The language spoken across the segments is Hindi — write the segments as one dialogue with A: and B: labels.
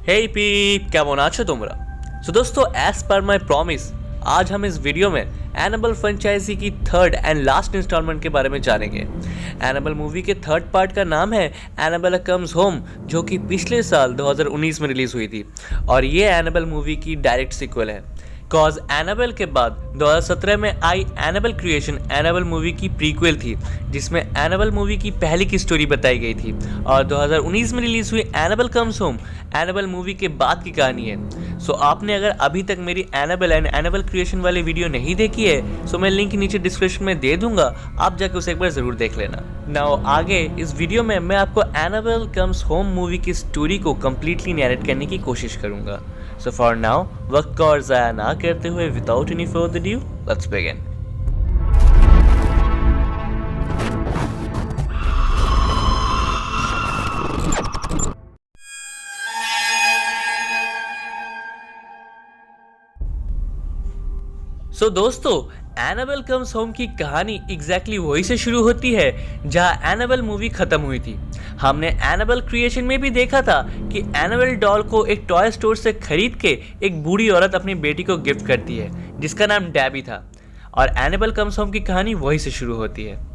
A: हे पीप, কেমন আছো তোমরা? सो दोस्तों, एज पर माई प्रॉमिस आज हम इस वीडियो में एनाबेल फ्रेंचाइजी की थर्ड एंड लास्ट इंस्टॉलमेंट के बारे में जानेंगे। एनाबेल मूवी के थर्ड पार्ट का नाम है एनाबेल कम्स होम, जो कि पिछले साल 2019 में रिलीज़ हुई थी और ये एनाबेल मूवी की डायरेक्ट सीक्वल है। कॉज एनाबेल के बाद 2017 में आई एनाबेल क्रिएशन एनाबेल मूवी की प्रीक्वल थी, जिसमें एनाबेल मूवी की पहले की स्टोरी बताई गई थी और 2019 में रिलीज़ हुई Annabelle comes home Annabelle movie के बाद की कहानी है। सो आपने अगर अभी तक मेरी एनाबेल एंड एनाबेल क्रिएशन वाली वीडियो नहीं देखी है सो मैं लिंक नीचे डिस्क्रिप्शन में दे दूंगा, आप जाके उसे एक बार ज़रूर देख लेना। नाउ आगे इस वीडियो में मैं आपको एनाबेल कम्स होम मूवी की स्टोरी को कम्प्लीटली नैरेट करने की कोशिश करूंगा। सो फॉर नाउ वक्त का और ज़ाया ना करते हुए without any further due let's begin. So दोस्तों, एनाबेल कम्स होम की कहानी एग्जैक्टली वही से शुरू होती है जहां एनाबेल मूवी खत्म हुई थी। हमने एनाबेल क्रिएशन में भी देखा था कि एनाबेल डॉल को एक टॉय स्टोर से खरीद के एक बूढ़ी औरत अपनी बेटी को गिफ्ट करती है जिसका नाम डैबी था, और एनाबेल कम्स होम की कहानी वही से शुरू होती है।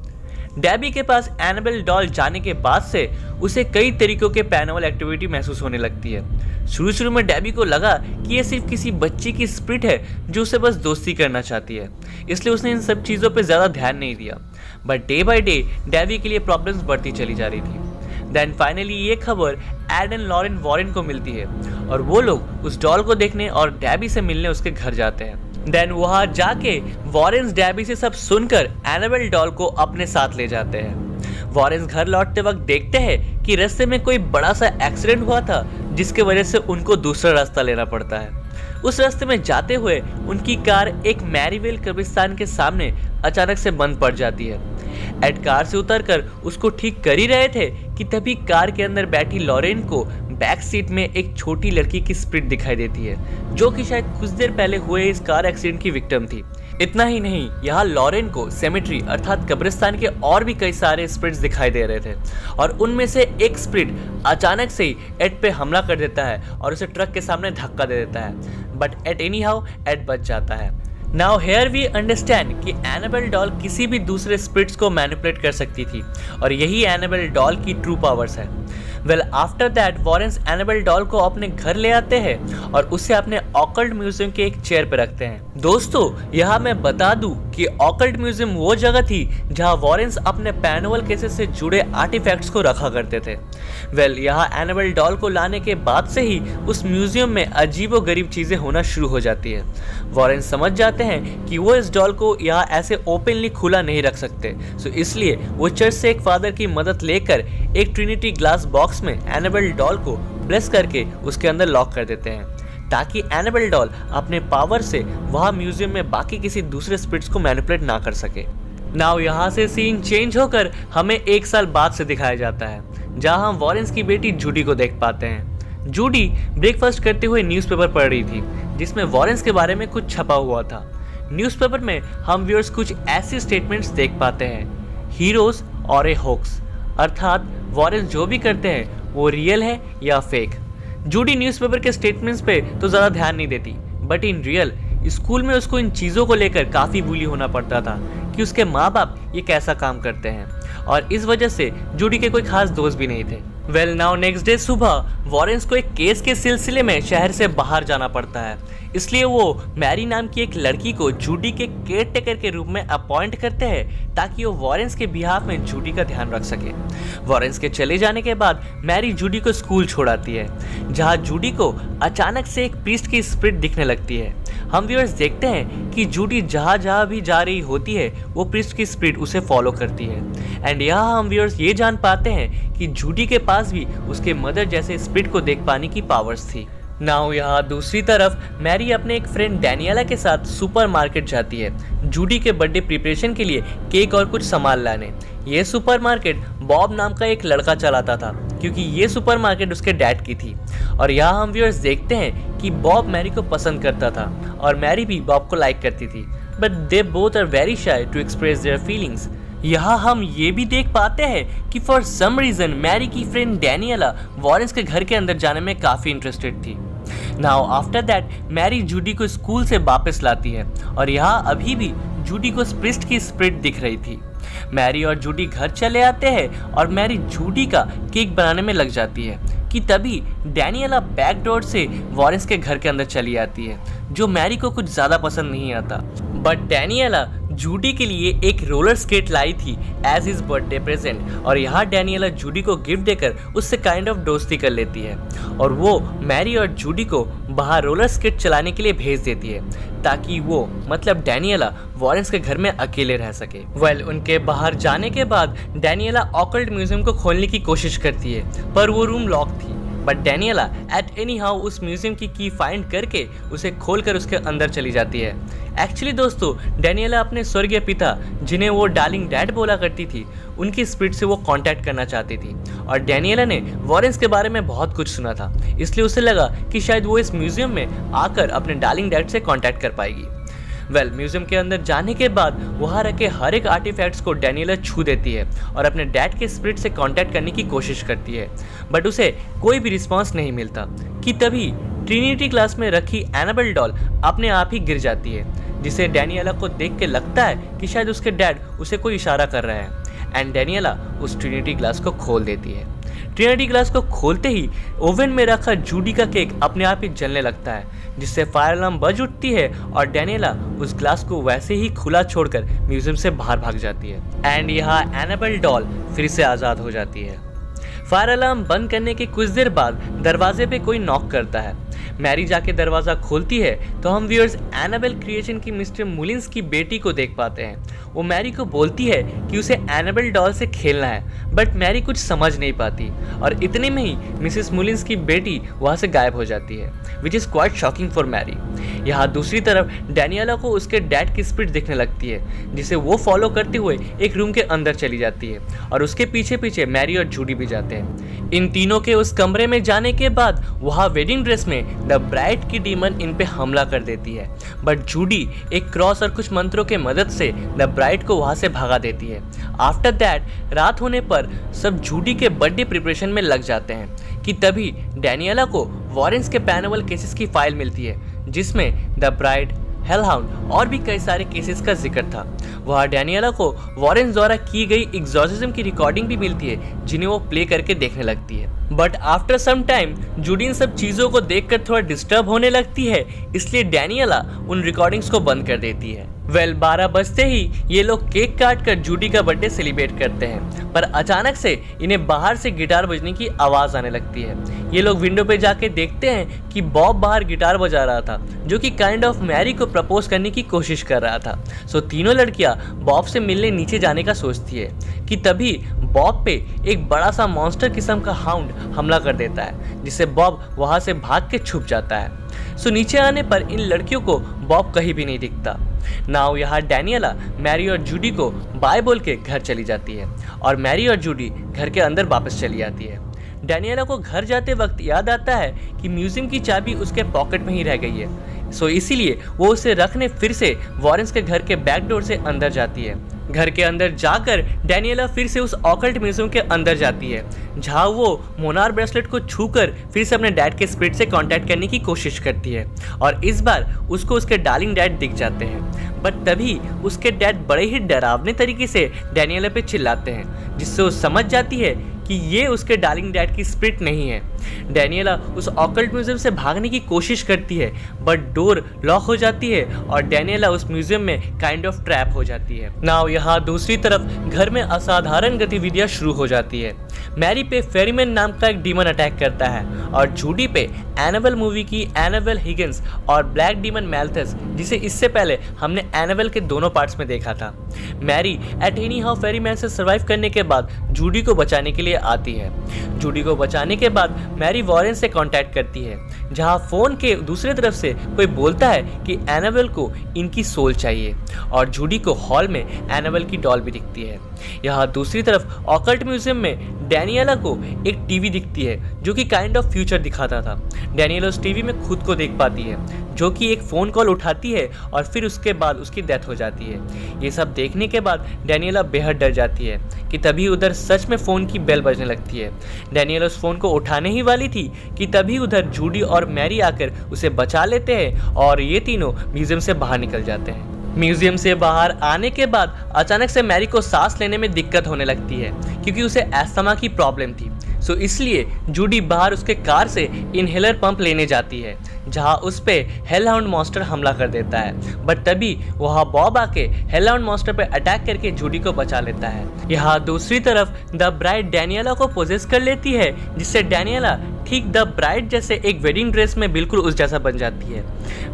A: डैबी के पास एनाबेल डॉल जाने के बाद से उसे कई तरीकों के पैरानॉर्मल एक्टिविटी महसूस होने लगती है। शुरू में डैबी को लगा कि यह सिर्फ किसी बच्ची की स्पिरिट है जो उसे बस दोस्ती करना चाहती है, इसलिए उसने इन सब चीज़ों पर ज़्यादा ध्यान नहीं दिया। But day by day Debi के लिए प्रॉब्लम्स बढ़ती चली जा रही थी। देन फाइनली ये खबर एड एंड लॉरेन वॉरेन को मिलती है और वो लोग उस डॉल को देखने और डैबी से मिलने उसके घर जाते हैं। देन वहाँ जाके वॉरेन्स डैबी से सब सुनकर एनाबेल डॉल को अपने साथ ले जाते हैं। वॉरेन्स घर लौटते वक्त देखते हैं कि रास्ते में कोई बड़ा सा एक्सीडेंट हुआ था जिसके वजह से उनको दूसरा रास्ता लेना पड़ता है। उस रास्ते में जाते हुए उनकी कार एक मैरीवेल कब्रिस्तान के सामने अचानक से बंद पड़ जाती है। एड कार से उतरकर उसको ठीक कर ही रहे थे कि तभी कार के अंदर बैठी लॉरेन को बैक सीट में एक छोटी लड़की की स्पिरिट दिखाई देती है जो कि शायद कुछ देर पहले हुए इस कार एक्सीडेंट की विक्टिम थी। इतना ही नहीं, यहाँ लॉरेन को सेमेट्री अर्थात कब्रिस्तान के और भी कई सारे स्पिरिट्स दिखाई दे रहे थे और उनमें से एक स्पिरिट अचानक से ही एड पे हमला कर देता है और उसे ट्रक के सामने धक्का दे देता है। But at any how Ed बच जाता है। नाउ हेयर वी अंडरस्टैंड कि एनाबेल डॉल किसी भी दूसरे स्पिरिट्स को मैनिपुलेट कर सकती थी और यही एनाबेल डॉल की ट्रू पावर्स है। Well after that Warrens Annabelle doll को अपने घर ले आते हैं और उसे अपने ऑकल्ट म्यूजियम के एक चेयर पर रखते हैं। दोस्तों, यहाँ मैं बता दूं कि ऑकल्ट म्यूजियम वो जगह थी जहाँ वॉरेन्स अपने पैरानॉर्मल केसेस से जुड़े आर्टिफैक्ट्स को रखा करते थे। वेल यहाँ एनाबेल डॉल को लाने के बाद से ही उस म्यूजियम में अजीबोगरीब चीज़ें होना शुरू हो जाती है। वॉरेन्स समझ जाते हैं कि वो इस डॉल को यहाँ ऐसे ओपनली खुला नहीं रख सकते, सो इसलिए वो चर्च से एक फादर की मदद लेकर एक ट्रिनिटी ग्लास बॉक्स में एनाबेल डॉल को ब्लेस करके उसके अंदर लॉक कर देते हैं ताकि एनाबेल डॉल अपने पावर से वहाँ म्यूजियम में बाकी किसी दूसरे स्पिरिट्स को मैनिपुलेट ना कर सके। नाउ यहाँ से सीन चेंज होकर हमें एक साल बाद से दिखाया जाता है जहाँ हम वॉरेन्स की बेटी जूडी को देख पाते हैं। जूडी ब्रेकफास्ट करते हुए न्यूज़पेपर पढ़ रही थी जिसमें वॉरेन्स के बारे में कुछ छपा हुआ था। न्यूज़पेपर में हम व्यूअर्स कुछ ऐसी स्टेटमेंट्स देख पाते हैं, हीरोज और ए होक्स, अर्थात वॉरेन्स जो भी करते हैं वो रियल है या फेक। जूडी न्यूज़पेपर के स्टेटमेंट्स पे तो ज़्यादा ध्यान नहीं देती, बट इन रियल स्कूल में उसको इन चीज़ों को लेकर काफ़ी बुली होना पड़ता था कि उसके माँ बाप ये कैसा काम करते हैं और इस वजह से जूडी के कोई खास दोस्त भी नहीं थे। वेल नाउ नेक्स्ट डे सुबह वॉरेन्स को एक केस के सिलसिले में शहर से बाहर जाना पड़ता है, इसलिए वो मैरी नाम की एक लड़की को जूडी के केयर टेकर के रूप में अपॉइंट करते हैं ताकि वो वॉरेन्स के बिहाफ में जूडी का ध्यान रख सके। वॉरेन्स के चले जाने के बाद मैरी जूडी को स्कूल छोड़ाती है जहाँ जूडी को अचानक से एक प्रीस्ट की स्पिरिट दिखने लगती है। हम व्यूअर्स देखते हैं कि जूडी जहाँ जहाँ भी जा रही होती है वो प्रीस्ट की स्पिरिट उसे फॉलो करती है एंड यहाँ हम व्यूअर्स ये जान पाते हैं कि जूडी के पास भी उसके मदर जैसे स्पिरिट को देख पाने की पावर्स थी। नाउ यहाँ दूसरी तरफ मैरी अपने एक फ्रेंड डैनियला के साथ सुपरमार्केट जाती है जूडी के बर्थडे प्रिपरेशन के लिए केक और कुछ सामान लाने। ये सुपरमार्केट बॉब नाम का एक लड़का चलाता था क्योंकि ये सुपरमार्केट उसके डैड की थी और यहाँ हम व्यूअर्स देखते हैं कि बॉब मैरी को पसंद करता था और मैरी भी बॉब को लाइक करती थी, but they both are very shy to express their feelings. यहाँ हम ये भी देख पाते हैं कि फॉर सम रीजन मैरी की फ्रेंड डैनियला वॉरेंस के घर के अंदर जाने में काफ़ी इंटरेस्टेड थी। Now after that Mary Judy को स्कूल से वापस लाती है और यहाँ अभी भी जूडी को स्प्रिस्ट की स्प्रिट दिख रही थी। मैरी और जूडी घर चले आते हैं और मैरी जूडी का केक बनाने में लग जाती है कि तभी डैनियला बैक डोर से वॉरेंस के घर के अंदर चली आती है, जो मैरी को कुछ ज़्यादा पसंद नहीं आता। बट डैनियला जूडी के लिए एक रोलर स्केट लाई थी एज हिज बर्थडे प्रेजेंट और यहाँ डैनियला जूडी को गिफ्ट देकर उससे काइंड ऑफ दोस्ती कर लेती है और वो मैरी और जूडी को बाहर रोलर स्केट चलाने के लिए भेज देती है ताकि वो मतलब डैनियला वॉरेंस के घर में अकेले रह सके। वेल, उनके बाहर जाने के बाद डैनियला ऑकल्ट म्यूजियम को खोलने की कोशिश करती है पर वो रूम लॉक थी। बट डैनियला एट एनी हाउ उस म्यूजियम की की फाइंड करके उसे खोलकर उसके अंदर चली जाती है। एक्चुअली दोस्तों, डैनियला अपने स्वर्गीय पिता, जिन्हें वो डार्लिंग डैड बोला करती थी, उनकी स्पिरिट से वो कांटेक्ट करना चाहती थी और डैनियला ने वॉरेंस के बारे में बहुत कुछ सुना था, इसलिए उसे लगा कि शायद वो इस म्यूजियम में आकर अपने डार्लिंग डैड से कांटेक्ट कर पाएगी। वेल, म्यूजियम के अंदर जाने के बाद वहाँ रखे हर एक आर्टिफैक्ट्स को डैनियला छू देती है और अपने डैड के स्पिरिट से कांटेक्ट करने की कोशिश करती है, बट उसे कोई भी रिस्पांस नहीं मिलता कि तभी ट्रिनिटी क्लास में रखी एनाबेल डॉल अपने आप ही गिर जाती है, जिसे डैनियला को देख के लगता है कि शायद उसके डैड उसे कोई इशारा कर रहा है एंड डैनियला उस ट्रिनिटी ग्लास को खोल देती है। ट्रिनिटी ग्लास को खोलते ही ओवन में रखा जूडी का केक अपने आप ही जलने लगता है, जिससे फायर अलार्म बज उठती है और डैनियला उस ग्लास को वैसे ही खुला छोड़कर म्यूजियम से बाहर भाग जाती है एंड यहाँ एनाबेल डॉल फिर से आज़ाद हो जाती है। फायर अलार्म बंद करने के कुछ देर बाद दरवाजे पे कोई नॉक करता है। मैरी जाके दरवाज़ा खोलती है तो हम व्यूअर्स एनाबेल क्रिएशन की मिस्टर मुलिन्स की बेटी को देख पाते हैं। वो मैरी को बोलती है कि उसे एनाबेल डॉल से खेलना है, बट मैरी कुछ समझ नहीं पाती और इतने में ही मिसेस मुलिन्स की बेटी वहाँ से गायब हो जाती है, which is quite shocking for Mary. यहाँ दूसरी तरफ डैनियला को उसके डैड की स्पिरिट दिखने लगती है, जिसे वो फॉलो करते हुए एक रूम के अंदर चली जाती है और उसके पीछे पीछे मैरी और जूडी भी जाते हैं। इन तीनों के उस कमरे में जाने के बाद वहाँ वेडिंग ड्रेस में द ब्राइड की डीमन इन पे हमला कर देती है, बट जूडी एक क्रॉस और कुछ मंत्रों के मदद से द ब्राइड को वहाँ से भगा देती है। आफ्टर दैट रात होने पर सब जूडी के बर्थडे प्रिपरेशन में लग जाते हैं कि तभी डैनियला को वॉरेंस के पैरानॉर्मल केसेस की फाइल मिलती है, जिसमें द ब्राइड, हेलहाउंड और भी कई सारे केसेस का जिक्र था। वहाँ डैनियला को वॉरेंस द्वारा की गई एग्जॉर्सिज्म की रिकॉर्डिंग भी मिलती है, जिन्हें वो प्ले करके देखने लगती है। But after some time Judy इन सब चीज़ों को देखकर थोड़ा डिस्टर्ब होने लगती है, इसलिए डैनियला उन रिकॉर्डिंग्स को बंद कर देती है। वेल, 12 बजते ही ये लोग केक काट कर जूडी का बर्थडे सेलिब्रेट करते हैं, पर अचानक से इन्हें बाहर से गिटार बजने की आवाज़ आने लगती है। ये लोग विंडो पे जाके देखते हैं कि बॉब बाहर गिटार बजा रहा था, जो कि काइंड ऑफ मैरी को प्रपोज करने की कोशिश कर रहा था। सो तीनों लड़कियां बॉब से मिलने नीचे जाने का सोचती है कि तभी बॉब पे एक बड़ा सा मॉन्स्टर किस्म का हाउंड हमला कर देता है, जिससे बॉब वहाँ से भाग के छुप जाता है। सो नीचे आने पर इन लड़कियों को बॉब कहीं भी नहीं दिखता। नाउ यहाँ डैनियला मैरी और जूडी को बाय बोल के घर चली जाती है और मैरी और जूडी घर के अंदर वापस चली आती है। डैनियला को घर जाते वक्त याद आता है कि म्यूजियम की चाबी उसके पॉकेट में ही रह गई है, सो इसीलिए वो उसे रखने फिर से वॉरेंस के घर के बैक डोर से अंदर जाती है। घर के अंदर जाकर डैनियला फिर से उस ऑकल्ट म्यूजियम के अंदर जाती है, जहाँ वो मोनार ब्रेसलेट को छूकर फिर से अपने डैड के स्पिरिट से कांटेक्ट करने की कोशिश करती है और इस बार उसको उसके डार्लिंग डैड दिख जाते हैं। बट तभी उसके डैड बड़े ही डरावने तरीके से डैनियला पे चिल्लाते हैं, जिससे वो समझ जाती है कि ये उसके डार्लिंग डैड की स्पिरिट नहीं है। डैनियला उस ऑकल्ट म्यूजियम से भागने की कोशिश करती है, बट डोर लॉक हो जाती है और डैनियला उस म्यूजियम में काइंड ऑफ ट्रैप हो जाती है। नाउ यहाँ दूसरी तरफ घर में असाधारण गतिविधियाँ शुरू हो जाती है। मैरी पे फेरीमैन नाम का एक डीमन अटैक करता है और जूडी पे एनाबेल मूवी की एनाबेल हिगिंस और ब्लैक डीमन मैल्थस, जिसे इससे पहले हमने एनाबेल के दोनों पार्ट्स में देखा था। Mary eight any how ferryman से सर्वाइव करने के बाद जूडी को बचाने के लिए आती है। जूडी को बचाने के बाद मैरी वॉरेन से कांटेक्ट करती है, जहां फोन के दूसरी तरफ से कोई बोलता है कि एनाबेल को इनकी सोल चाहिए और जूडी को हॉल में एनाबेल की डॉल भी दिखती है। यहाँ दूसरी तरफ ऑकल्ट म्यूजियम में डैनियला को एक टीवी दिखती है, जो कि काइंड ऑफ फ्यूचर दिखाता था। डैनियला उस टीवी में खुद को देख पाती है, जो कि एक फ़ोन कॉल उठाती है और फिर उसके बाद उसकी डेथ हो जाती है। ये सब देखने के बाद डैनियला बेहद डर जाती है कि तभी उधर सच में फ़ोन की बेल बजने लगती है। डैनियला उस फ़ोन को उठाने ही वाली थी कि तभी उधर जूडी और मैरी आकर उसे बचा लेते हैं और ये तीनों म्यूजियम से बाहर निकल जाते हैं। म्यूजियम से बाहर आने के बाद अचानक से मैरी को सांस लेने में दिक्कत होने लगती है क्योंकि उसे अस्थमा की प्रॉब्लम थी। सो इसलिए जूडी बाहर उसके कार से इनहेलर पंप लेने जाती है जहां उस पे हेलहाउंड मॉन्स्टर हमला कर देता है। बट तभी वहां बॉब आके हेलहाउंड मॉन्स्टर पे अटैक करके जूडी को बचा लेता है। यहाँ दूसरी तरफ द ब्राइड डैनियला को पोजेस कर लेती है जिससे डैनियला ठीक द ब्राइड जैसे एक वेडिंग ड्रेस में बिल्कुल उस जैसा बन जाती है।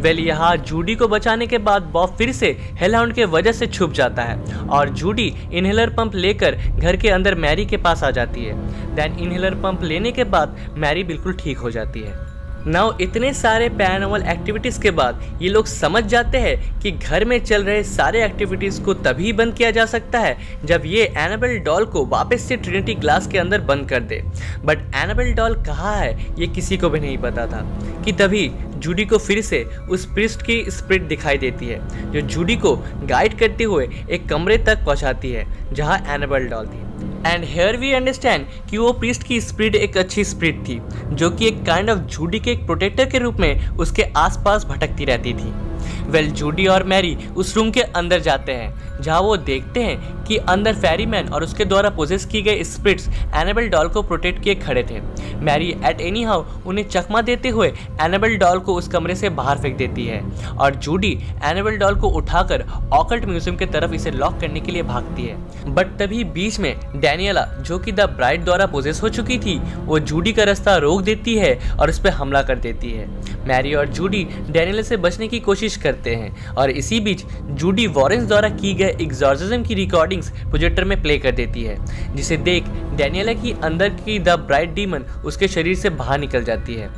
A: वेल यहाँ जूडी को बचाने के बाद बॉब फिर से हेलहाउंड के वजह से छुप जाता है और जूडी इनहेलर पंप लेकर घर के अंदर मैरी के पास आ जाती है। देन इनहेलर पंप लेने के बाद मैरी बिल्कुल ठीक हो जाती है। नाउ इतने सारे पैरानॉर्मल एक्टिविटीज़ के बाद ये लोग समझ जाते हैं कि घर में चल रहे सारे एक्टिविटीज़ को तभी बंद किया जा सकता है जब ये एनाबेल डॉल को वापस से ट्रिनिटी ग्लास के अंदर बंद कर दे। बट एनाबेल डॉल कहाँ है ये किसी को भी नहीं पता था कि तभी जूडी को फिर से उस प्रिस्ट की स्पिरिट दिखाई देती है जो जूडी को गाइड करते हुए एक कमरे तक पहुँचाती है जहाँ एनाबेल डॉल थी। एंड हेयर वी अंडरस्टैंड कि वो प्रीस्ट की स्पिरिट एक अच्छी स्पिरिट थी जो कि एक काइंड ऑफ जूडी के एक प्रोटेक्टर के रूप में उसके आसपास भटकती रहती थी। वेल जूडी और मैरी उस रूम के अंदर जाते हैं जहां वो देखते हैं कि अंदर फेरीमैन और उसके द्वारा पोजेस की गई स्पिरिट्स एनाबेल डॉल को प्रोटेक्ट किए खड़े थे। मैरी एट एनी हाउ उन्हें चकमा देते हुए एनाबेल डॉल को उस कमरे से बाहर फेंक देती है और जूडी एनाबेल डॉल को उठाकर ऑकल्ट म्यूजियम की तरफ इसे लॉक करने के लिए भागती है। बट तभी बीच में डैनियला जो कि द ब्राइड द्वारा पोजेस हो चुकी थी वो जूडी का रास्ता रोक देती है और उस पर हमला कर देती है। मैरी और जूडी डैनियला से बचने की कोशिश करते हैं और इसी बीच जूडी वॉरेंस द्वारा की गई एग्जॉर्सिज्म की रिकॉर्डिंग्स प्रोजेक्टर में प्ले कर देती है जिसे देख डैनियला की अंदर की द ब्राइड डीमन उसके शरीर से बाहर निकल जाती है।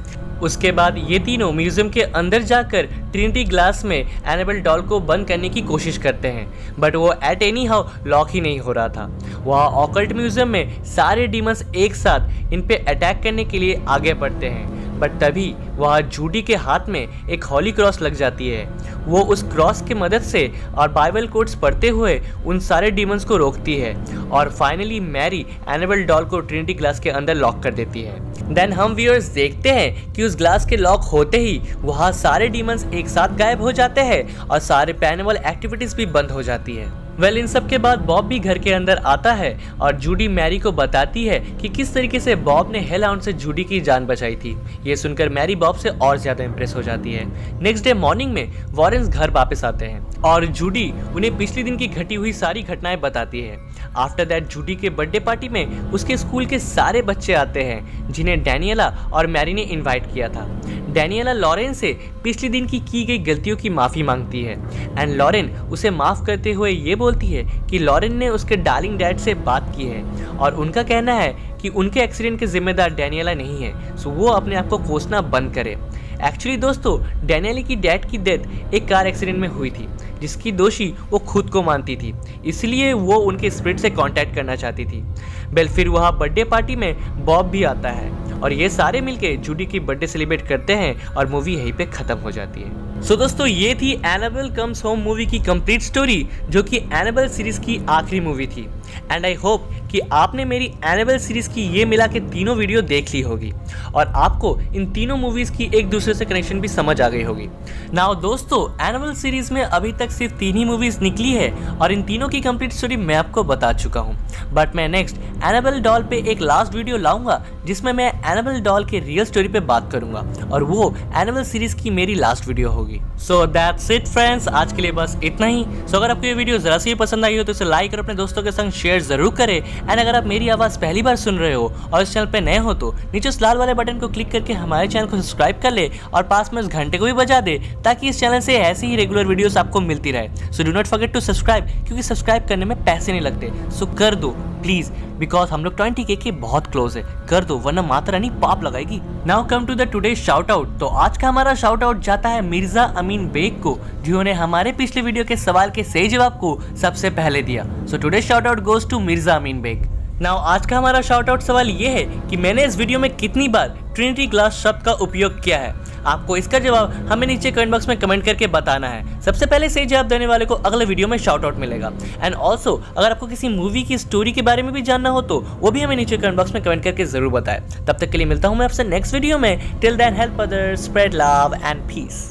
A: उसके बाद ये तीनों म्यूजियम के अंदर जाकर ट्रिनिटी ग्लास में एनाबेल डॉल को बंद करने की कोशिश करते हैं बट वो एट एनी हाउ लॉक ही नहीं हो रहा था। वहाँ ऑकल्ट म्यूजियम में सारे डीमंस एक साथ इन पे अटैक करने के लिए आगे बढ़ते हैं बट तभी वहाँ जूडी के हाथ में एक हॉली क्रॉस लग जाती है। वो उस क्रॉस की मदद से और बाइबल कोट्स पढ़ते हुए उन सारे डीमंस को रोकती है और फाइनली मैरी एनाबेल डॉल को ट्रिनिटी ग्लास के अंदर लॉक कर देती है। देन हम व्यूअर्स देखते हैं कि उस ग्लास के लॉक होते ही वहाँ सारे डीमंस एक साथ गायब हो जाते हैं और सारे पैरानॉर्मल एक्टिविटीज भी बंद हो जाती है। वेल इन सब के बाद बॉब भी घर के अंदर आता है और जूडी मैरी को बताती है कि किस तरीके से बॉब ने हेलहाउंड से जूडी की जान बचाई थी। ये सुनकर मैरी बॉब से और ज्यादा इंप्रेस हो जाती है। नेक्स्ट डे मॉर्निंग में वॉरेंस घर वापस आते हैं और जूडी उन्हें पिछले दिन की घटी हुई सारी घटनाएं बताती है। आफ्टर दैट जूडी के बर्थडे पार्टी में उसके स्कूल के सारे बच्चे आते हैं जिन्हें डैनियला और मैरी ने इन्वाइट किया था। डैनियला लॉरेन से पिछले दिन की गई गलतियों की माफ़ी मांगती है एंड लॉरेन उसे माफ़ करते हुए ये बोलती है कि लॉरेन ने उसके डार्लिंग डैड से बात की है और उनका कहना है कि उनके एक्सीडेंट के जिम्मेदार डैनियला नहीं है, सो वो अपने आप को कोसना बंद करे। एक्चुअली दोस्तों डैनियला की डैड की डेथ एक कार एक्सीडेंट में हुई थी जिसकी दोषी वो खुद को मानती थी, इसलिए वो उनके स्पिरिट से कांटेक्ट करना चाहती थी। वेल फिर वहाँ बर्थडे पार्टी में बॉब भी आता है और ये सारे मिलके जूडी की बर्थडे सेलिब्रेट करते हैं और मूवी यहीं पे खत्म हो जाती है। सो दोस्तों ये थी एनाबेल कम्स होम मूवी की कंप्लीट स्टोरी जो कि एनाबेल सीरीज की आखिरी मूवी थी एंड आई होप कि आपने मेरी एनाबेल सीरीज की ये मिला के तीनों वीडियो देख ली होगी और आपको इन तीनों मूवीज की एक दूसरे से कनेक्शन भी समझ आ गई होगी। नाउ दोस्तों एनाबेल सीरीज में अभी तक सिर्फ 3 ही मूवीज निकली है और इन तीनों की कंप्लीट स्टोरी मैं आपको बता चुका हूँ बट मैं नेक्स्ट एनाबेल डॉल पे एक लास्ट वीडियो लाऊंगा जिसमें मैं एनाबेल डॉल के रियल स्टोरी पे बात करूंगा और वो एनाबेल सीरीज की मेरी लास्ट वीडियो होगी। सो दैट्स इट फ्रेंड्स, आज के लिए बस इतना ही। सो अगर आपको ये वीडियो जरा सी पसंद आई हो तो इसे लाइक और अपने दोस्तों के संग शेयर जरूर करें एंड अगर आप मेरी आवाज़ पहली बार सुन रहे हो और इस चैनल पे नए हो तो नीचे उस लाल वाले बटन को क्लिक करके हमारे चैनल को सब्सक्राइब कर ले और पास में उस घंटे को भी बजा दे ताकि इस चैनल से ऐसी ही रेगुलर वीडियोस आपको मिलती रहे। So do not forget to subscribe क्योंकि सब्सक्राइब करने में पैसे नहीं लगते, सो कर दो प्लीज बिकॉज हम लोग 20K के बहुत क्लोज है, कर दो वरना माता रानी पाप लगाएगी। Now come to the today shout out. तो आज का हमारा शाउट आउट जाता है मिर्जा अमीन बेग को जिन्होंने हमारे पिछले वीडियो के सवाल के सही जवाब को सबसे पहले दिया। So today shout out goes to Mirza Amin Baig. Now आज का हमारा शाउट आउट सवाल ये है कि मैंने इस वीडियो में कितनी बार ट्रिनिटी ग्लास शब्द का उपयोग किया है। आपको इसका जवाब हमें नीचे कमेंट बॉक्स में कमेंट करके बताना है। सबसे पहले सही जवाब देने वाले को अगले वीडियो में शाउट आउट मिलेगा। एंड ऑल्सो अगर आपको किसी मूवी की स्टोरी के बारे में भी जानना हो तो वो भी हमें नीचे कमेंट बॉक्स में कमेंट करके जरूर बताएं। तब तक के लिए मिलता हूं मैं आपसे नेक्स्ट वीडियो में। Till then help others, spread love and piece.